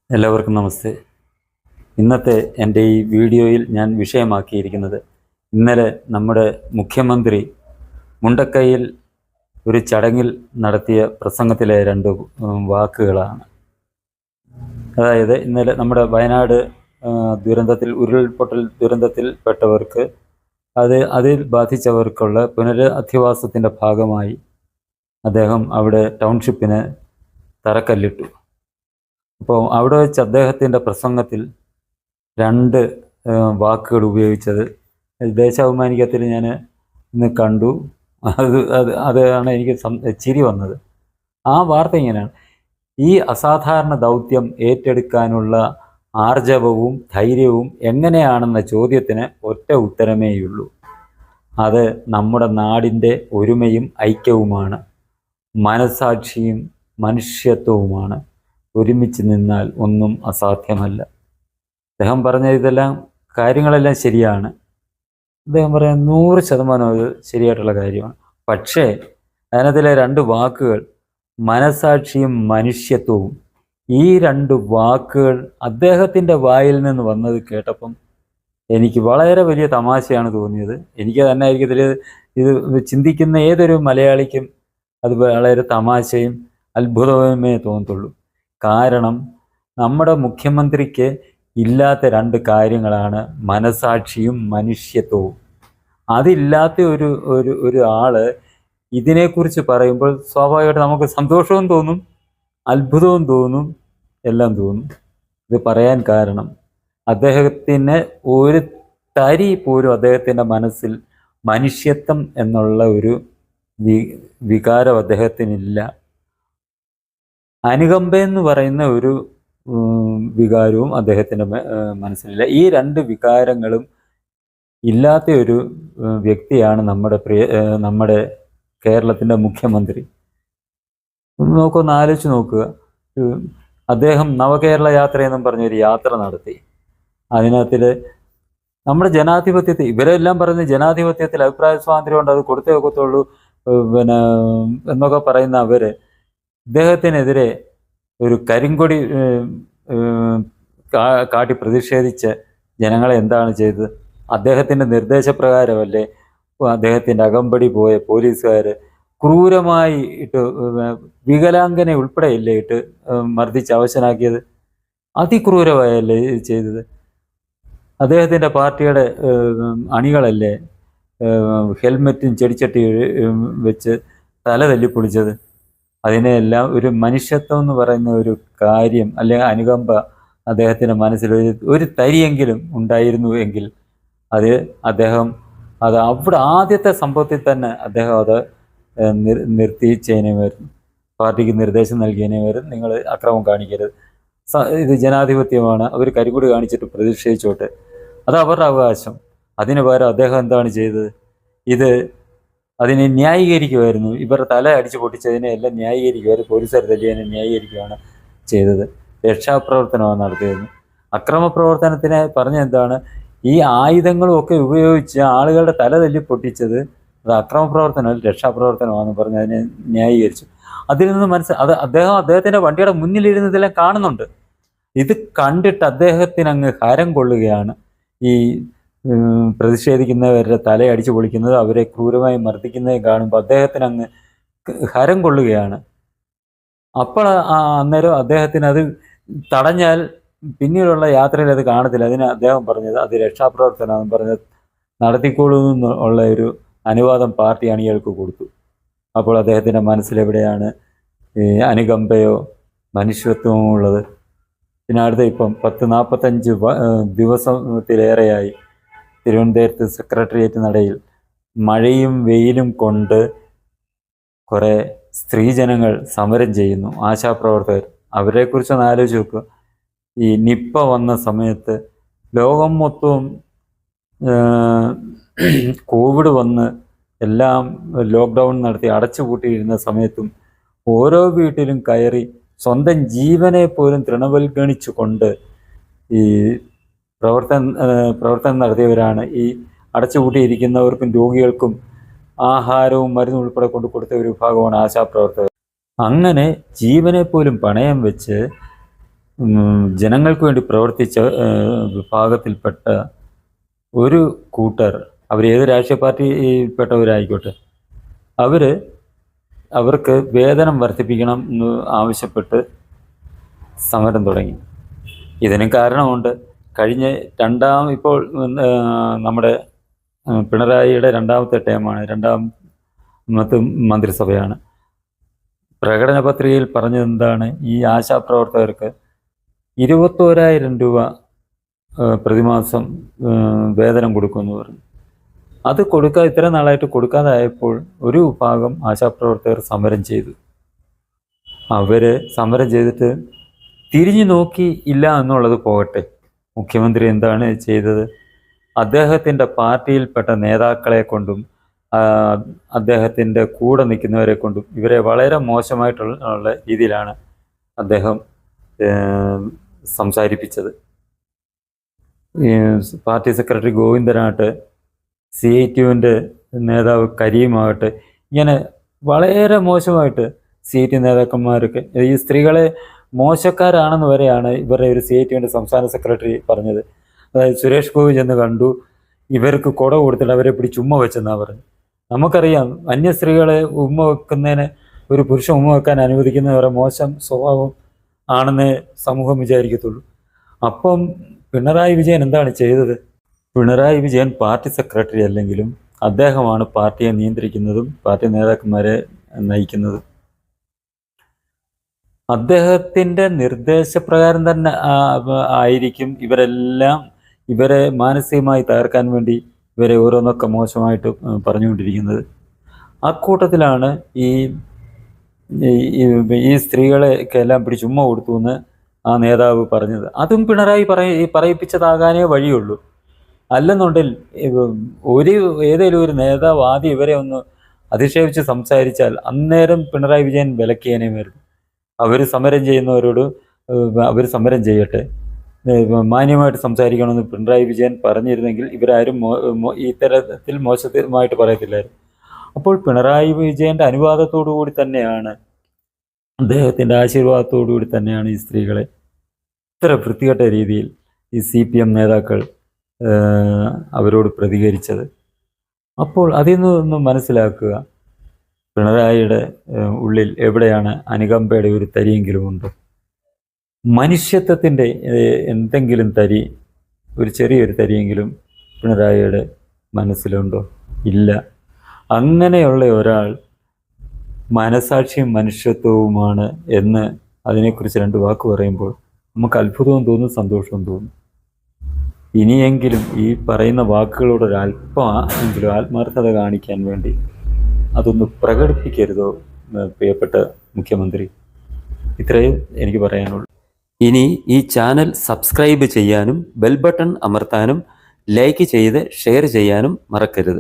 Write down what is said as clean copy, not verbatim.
എല്ലാവർക്കും നമസ്തേ. ഇന്നത്തെ എൻ്റെ ഈ വീഡിയോയിൽ ഞാൻ വിഷയമാക്കിയിരിക്കുന്നത് ഇന്നലെ നമ്മുടെ മുഖ്യമന്ത്രി മുണ്ടക്കൈയിൽ ഒരു ചടങ്ങിൽ നടത്തിയ പ്രസംഗത്തിലെ രണ്ട് വാക്കുകളാണ്. അതായത് ഇന്നലെ നമ്മുടെ വയനാട് ദുരന്തത്തിൽ ഉരുൾപൊട്ടൽ ദുരന്തത്തിൽ പെട്ടവർക്ക് അതിൽ ബാധിച്ചവർക്കുള്ള പുനരധിവാസത്തിൻ്റെ ഭാഗമായി അദ്ദേഹം അവിടെ ടൗൺഷിപ്പിന് തറക്കല്ലിട്ടു. അപ്പോൾ അവിടെ വെച്ച് അദ്ദേഹത്തിൻ്റെ പ്രസംഗത്തിൽ രണ്ട് വാക്കുകൾ ഉപയോഗിച്ചത് ദേശാഭിമാനികത്തിൽ ഞാൻ ഇന്ന് കണ്ടു. അതാണ് എനിക്ക് ചിരി വന്നത്. ആ വാർത്ത ഇങ്ങനെയാണ്: ഈ അസാധാരണ ദൗത്യം ഏറ്റെടുക്കാനുള്ള ആർജവവും ധൈര്യവും എങ്ങനെയാണെന്ന ചോദ്യത്തിന് ഒറ്റ ഉത്തരമേയുള്ളൂ. അത് നമ്മുടെ നാടിൻ്റെ ഒരുമയും ഐക്യവുമാണ്, മനസാക്ഷിയും മനുഷ്യത്വവുമാണ്. ഒരുമിച്ച് നിന്നാൽ ഒന്നും അസാധ്യമല്ല. അദ്ദേഹം പറഞ്ഞ കാര്യങ്ങളെല്ലാം ശരിയാണ്. അദ്ദേഹം പറയാൻ 100% അത് ശരിയായിട്ടുള്ള കാര്യമാണ്. പക്ഷേ അതിനകത്തിലെ രണ്ട് വാക്കുകൾ മനസാക്ഷിയും മനുഷ്യത്വവും, ഈ രണ്ട് വാക്കുകൾ അദ്ദേഹത്തിൻ്റെ വായിൽ നിന്ന് വന്നത് കേട്ടപ്പം എനിക്ക് വളരെ വലിയ തമാശയാണ് തോന്നിയത്. എനിക്ക് തന്നെ ആയിരിക്കത്തില്ല, ഇത് ചിന്തിക്കുന്ന ഏതൊരു മലയാളിക്കും അത് വളരെ തമാശയും അത്ഭുതവുമേ തോന്നത്തുള്ളൂ. കാരണം നമ്മുടെ മുഖ്യമന്ത്രിക്ക് ഇല്ലാത്ത രണ്ട് കാര്യങ്ങളാണ് മനസാക്ഷിയും മനുഷ്യത്വവും. അതില്ലാത്ത ഒരു ആള് ഇതിനെക്കുറിച്ച് പറയുമ്പോൾ സ്വാഭാവികമായിട്ട് നമുക്ക് സന്തോഷവും തോന്നും, അത്ഭുതവും തോന്നും, എല്ലാം തോന്നും. ഇത് പറയാൻ കാരണം അദ്ദേഹത്തിന് ഒരു തരി പോലും അദ്ദേഹത്തിൻ്റെ മനസ്സിൽ മനുഷ്യത്വം എന്നുള്ള ഒരു വികാരം അദ്ദേഹത്തിനില്ല. അനുകമ്പ എന്ന് പറയുന്ന ഒരു വികാരവും അദ്ദേഹത്തിൻ്റെ മനസ്സിലില്ല. ഈ രണ്ട് വികാരങ്ങളും ഇല്ലാത്ത ഒരു വ്യക്തിയാണ് നമ്മുടെ കേരളത്തിൻ്റെ മുഖ്യമന്ത്രി. ഒന്ന് ആലോചിച്ച് നോക്കുക. അദ്ദേഹം നവകേരള യാത്ര എന്നും പറഞ്ഞൊരു യാത്ര നടത്തി. അതിനകത്തിൽ നമ്മുടെ ജനാധിപത്യത്തിൽ, ഇവരെല്ലാം പറയുന്നത് ജനാധിപത്യത്തിൽ അഭിപ്രായ സ്വാതന്ത്ര്യം ഉണ്ട്, അത് കൊടുത്തേ ഒക്കത്തുള്ളൂ എന്നൊക്കെ പറയുന്ന അവര് ഇദ്ദേഹത്തിനെതിരെ ഒരു കരിങ്കൊടി കാട്ടി പ്രതിഷേധിച്ച് ജനങ്ങളെ എന്താണ് ചെയ്തത്? അദ്ദേഹത്തിൻ്റെ നിർദ്ദേശപ്രകാരമല്ലേ അദ്ദേഹത്തിൻ്റെ അകമ്പടി പോയ പോലീസുകാർ ക്രൂരമായി ഇട്ട് വികലാംഗനെ ഉൾപ്പെടെയല്ലേ ഇട്ട് മർദ്ദിച്ച് അവശനാക്കിയത്? അതിക്രൂരമായല്ലേ ചെയ്തത്? അദ്ദേഹത്തിൻ്റെ പാർട്ടിയുടെ അണികളല്ലേ ഹെൽമെറ്റും ചെടിച്ചട്ടി വെച്ച് തല തല്ലിപ്പൊളിച്ചത്? അതിനെല്ലാം ഒരു മനുഷ്യത്വം എന്ന് പറയുന്ന ഒരു കാര്യം, അല്ലെങ്കിൽ അനുകമ്പ അദ്ദേഹത്തിൻ്റെ മനസ്സിൽ ഒരു തരിയെങ്കിലും ഉണ്ടായിരുന്നു എങ്കിൽ അദ്ദേഹം അവിടെ ആദ്യത്തെ സംഭവത്തിൽ തന്നെ അദ്ദേഹം അത് നിർത്തിച്ചതിനുമായിരുന്നു. പാർട്ടിക്ക് നിർദ്ദേശം നൽകിയതിനുമായിരുന്നു, നിങ്ങൾ അക്രമം കാണിക്കരുത്, ഇത് ജനാധിപത്യമാണ്, അവർ കരിങ്കൊടി കാണിച്ചിട്ട് പ്രതിഷേധിച്ചോട്ടെ, അത് അവരുടെ അവകാശം. അതിന് പകരം അദ്ദേഹം എന്താണ് ചെയ്തത്? അതിനെ ന്യായീകരിക്കുമായിരുന്നു. ഇവരുടെ തല അടിച്ചു പൊട്ടിച്ചതിനെ എല്ലാം ന്യായീകരിക്കുമായിരുന്നു. പോലീസുകാർ തല്ലിയതിനെ ന്യായീകരിക്കുകയാണ് ചെയ്തത്. രക്ഷാപ്രവർത്തനമാണ് നടത്തിയത്. അക്രമ പ്രവർത്തനത്തിനെ എന്താണ്, ഈ ആയുധങ്ങളും ഒക്കെ ഉപയോഗിച്ച് ആളുകളുടെ തല തല്ലി പൊട്ടിച്ചത് അത് അക്രമ പ്രവർത്തനമല്ല, രക്ഷാപ്രവർത്തനമാണെന്ന് പറഞ്ഞ് അതിനെ ന്യായീകരിച്ചു. അതിൽ നിന്ന് അദ്ദേഹത്തിൻ്റെ വണ്ടിയുടെ മുന്നിലിരുന്നതെല്ലാം കാണുന്നുണ്ട്. ഇത് കണ്ടിട്ട് അദ്ദേഹത്തിന് അങ്ങ് ഹരം കൊള്ളുകയാണ്. ഈ പ്രതിഷേധിക്കുന്നവരുടെ തല അടിച്ചു പൊളിക്കുന്നത്, അവരെ ക്രൂരമായി മർദ്ദിക്കുന്നതും കാണുമ്പോൾ അദ്ദേഹത്തിന് അങ്ങ് ഹരം കൊള്ളുകയാണ്. അപ്പോൾ അന്നേരം അദ്ദേഹത്തിന് അത് തടഞ്ഞാൽ പിന്നീടുള്ള യാത്രയിൽ അത് കാണത്തില്ല. അതിന് അദ്ദേഹം പറഞ്ഞത് അത് രക്ഷാപ്രവർത്തനമാണെന്ന് പറഞ്ഞത് നടത്തിക്കോളൂ എന്നുള്ള ഒരു അനുവാദം പാർട്ടി അണികൾക്ക് കൊടുത്തു. അപ്പോൾ അദ്ദേഹത്തിൻ്റെ മനസ്സിലെവിടെയാണ് അനുകമ്പയോ മനുഷ്യത്വമോ ഉള്ളത്? പിന്നെ അടുത്ത ഇപ്പം 45 ദിവസത്തിലേറെയായി തിരുവനന്തപുരത്ത് സെക്രട്ടേറിയറ്റ് നടയിൽ മഴയും വെയിലും കൊണ്ട് കുറേ സ്ത്രീജനങ്ങൾ സമരം ചെയ്യുന്നു, ആശാപ്രവർത്തകർ. അവരെക്കുറിച്ചൊന്ന് ആലോചിച്ച് നോക്കുക. ഈ നിപ്പ വന്ന സമയത്ത് ലോകം മൊത്തവും കോവിഡ് വന്ന് എല്ലാം ലോക്ക്ഡൗൺ നടത്തി അടച്ചുപൂട്ടിയിരുന്ന സമയത്തും ഓരോ വീട്ടിലും കയറി സ്വന്തം ജീവനെ പോലും തൃണവൽഗണിച്ചുകൊണ്ട് ഈ പ്രവർത്തനം നടത്തിയവരാണ് ഈ അടച്ചുപൂട്ടിയിരിക്കുന്നവർക്കും രോഗികൾക്കും ആഹാരവും മരുന്നും ഉൾപ്പെടെ കൊടുത്ത ഒരു വിഭാഗമാണ് ആശാപ്രവർത്തകർ. അങ്ങനെ ജീവനെ പോലും പണയം വെച്ച് ജനങ്ങൾക്ക് വേണ്ടി പ്രവർത്തിച്ച വിഭാഗത്തിൽപ്പെട്ട ഒരു കൂട്ടർ, അവരേത് രാഷ്ട്രീയ പാർട്ടിയിൽപ്പെട്ടവരായിക്കോട്ടെ, അവർക്ക് വേതനം വർദ്ധിപ്പിക്കണം എന്ന് ആവശ്യപ്പെട്ട് സമരം തുടങ്ങി. ഇതിനും കാരണമുണ്ട്. കഴിഞ്ഞ ഇപ്പോൾ നമ്മുടെ പിണറായിയുടെ രണ്ടാമത്തെ ടേമാണ്, രണ്ടാമത്തെ മന്ത്രിസഭയാണ്. പ്രകടന പത്രികയിൽ പറഞ്ഞത് എന്താണ്? ഈ ആശാപ്രവർത്തകർക്ക് 21,000 രൂപ പ്രതിമാസം വേതനം കൊടുക്കുമെന്ന് പറഞ്ഞു. അത് ഇത്ര നാളായിട്ട് കൊടുക്കാതായപ്പോൾ ഒരു വിഭാഗം ആശാപ്രവർത്തകർ സമരം ചെയ്തു. അവർ സമരം ചെയ്തിട്ട് തിരിഞ്ഞു നോക്കി ഇല്ല എന്നുള്ളത് പോകട്ടെ, മുഖ്യമന്ത്രി എന്താണ് ചെയ്തത്? അദ്ദേഹത്തിൻ്റെ പാർട്ടിയിൽപ്പെട്ട നേതാക്കളെ കൊണ്ടും അദ്ദേഹത്തിൻ്റെ കൂടെ നിൽക്കുന്നവരെ കൊണ്ടും ഇവരെ വളരെ മോശമായിട്ടുള്ള രീതിയിലാണ് അദ്ദേഹം സംസാരിപ്പിച്ചത്. പാർട്ടി സെക്രട്ടറി ഗോവിന്ദനാകട്ടെ, CITUവിൻ്റെ നേതാവ് കരീമാകട്ടെ, ഇങ്ങനെ വളരെ മോശമായിട്ട് CITU നേതാക്കന്മാർക്ക് ഈ സ്ത്രീകളെ മോശക്കാരാണെന്ന് വരെയാണ് ഇവരുടെ ഒരു CITUവിൻ്റെ സംസ്ഥാന സെക്രട്ടറി പറഞ്ഞത്. അതായത് സുരേഷ് ഗോപി ചെന്ന് കണ്ടു, ഇവർക്ക് കുട കൊടുത്തിട്ട് അവരെ പിടിച്ച് ഉമ്മ വെച്ചെന്നാണ് പറഞ്ഞു. നമുക്കറിയാം, അന്യ സ്ത്രീകളെ ഉമ്മ വെക്കുന്നതിന്, ഒരു പുരുഷൻ ഉമ്മ വെക്കാൻ അനുവദിക്കുന്നവരെ മോശം സ്വഭാവം ആണെന്ന് സമൂഹം വിചാരിക്കത്തുള്ളൂ. അപ്പം പിണറായി വിജയൻ എന്താണ് ചെയ്തത്? പിണറായി വിജയൻ പാർട്ടി സെക്രട്ടറി അല്ലെങ്കിലും അദ്ദേഹമാണ് പാർട്ടിയെ നിയന്ത്രിക്കുന്നതും പാർട്ടി നേതാക്കന്മാരെ നയിക്കുന്നതും. അദ്ദേഹത്തിൻ്റെ നിർദ്ദേശപ്രകാരം തന്നെ ആയിരിക്കും ഇവരെ മാനസികമായി തകർക്കാൻ വേണ്ടി ഇവരെ ഓരോന്നൊക്കെ മോശമായിട്ട് പറഞ്ഞുകൊണ്ടിരിക്കുന്നത്. അക്കൂട്ടത്തിലാണ് ഈ സ്ത്രീകളെക്കെല്ലാം പിടിച്ച് ഉമ്മ കൊടുത്തു എന്ന് ആ നേതാവ് പറഞ്ഞത്. അതും പിണറായി പറയിപ്പിച്ചതാകാനേ വഴിയുള്ളൂ. അല്ലെന്നുണ്ടെങ്കിൽ ഏതെങ്കിലും ഒരു നേതാവ് ആദ്യം ഇവരെ ഒന്ന് അധിക്ഷേപിച്ച് സംസാരിച്ചാൽ അന്നേരം പിണറായി വിജയൻ വിലക്കിയേനെ വരുന്നു. അവർ സമരം ചെയ്യുന്നവരോട് അവർ സമരം ചെയ്യട്ടെ, മാന്യമായിട്ട് സംസാരിക്കണമെന്ന് പിണറായി വിജയൻ പറഞ്ഞിരുന്നെങ്കിൽ ഇവരാരും ഇത്തരത്തിൽ മോശമായിട്ട് പറയത്തില്ലായിരുന്നു. അപ്പോൾ പിണറായി വിജയൻ്റെ അനുവാദത്തോടു കൂടി തന്നെയാണ്, അദ്ദേഹത്തിൻ്റെ ആശീർവാദത്തോടു കൂടി തന്നെയാണ് ഈ സ്ത്രീകളെ ഇത്ര വൃത്തികെട്ട രീതിയിൽ ഈ CPM നേതാക്കൾ അവരോട് പ്രതികരിച്ചത്. അപ്പോൾ അതിൽ നിന്ന് മനസ്സിലാക്കുക, പിണറായിയുടെ ഉള്ളിൽ എവിടെയാണ് അനുകമ്പയുടെ ഒരു തരിയെങ്കിലും ഉണ്ടോ? മനുഷ്യത്വത്തിൻ്റെ എന്തെങ്കിലും തരി, ഒരു ചെറിയൊരു തരിയെങ്കിലും പിണറായിയുടെ മനസ്സിലുണ്ടോ? ഇല്ല. അങ്ങനെയുള്ള ഒരാൾ മനസാക്ഷിയും മനുഷ്യത്വവുമാണ് എന്ന് അതിനെക്കുറിച്ച് 2 വാക്ക് പറയുമ്പോൾ നമുക്ക് അത്ഭുതവും തോന്നും, സന്തോഷവും തോന്നും. ഇനിയെങ്കിലും ഈ പറയുന്ന വാക്കുകളോടൊരല്പമെങ്കിലും ആത്മാർത്ഥത കാണിക്കാൻ വേണ്ടി അതൊന്ന് പ്രകടിപ്പിക്കരുതോ പ്രിയപ്പെട്ട മുഖ്യമന്ത്രി? ഇത്രയും എനിക്ക് പറയാനുള്ളൂ. ഇനി ഈ ചാനൽ സബ്സ്ക്രൈബ് ചെയ്യാനും ബെൽ ബട്ടൺ അമർത്താനും ലൈക്ക് ചെയ്ത് ഷെയർ ചെയ്യാനും മറക്കരുത്.